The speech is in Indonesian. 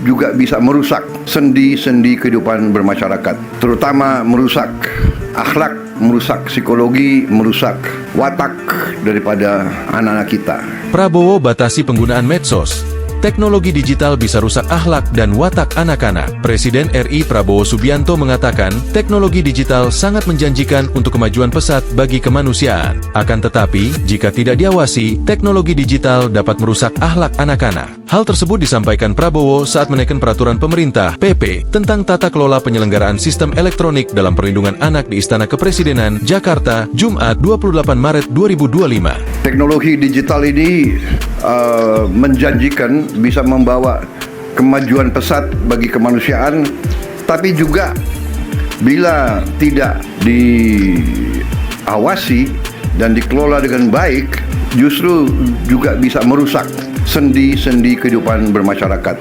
juga bisa merusak sendi-sendi kehidupan bermasyarakat, terutama merusak akhlak, merusak psikologi, merusak watak daripada anak-anak kita. Prabowo batasi penggunaan medsos. Teknologi digital bisa rusak akhlak dan watak anak-anak. Presiden RI Prabowo Subianto mengatakan, teknologi digital sangat menjanjikan untuk kemajuan pesat bagi kemanusiaan. Akan tetapi, jika tidak diawasi, teknologi digital dapat merusak akhlak anak-anak. Hal tersebut disampaikan Prabowo saat menaikkan peraturan pemerintah (PP) tentang tata kelola penyelenggaraan sistem elektronik dalam perlindungan anak di Istana Kepresidenan, Jakarta, Jumat 28 Maret 2025. Teknologi digital ini menjanjikan bisa membawa kemajuan pesat bagi kemanusiaan, tapi juga bila tidak diawasi dan dikelola dengan baik, justru juga bisa merusak sendi-sendi kehidupan bermasyarakat.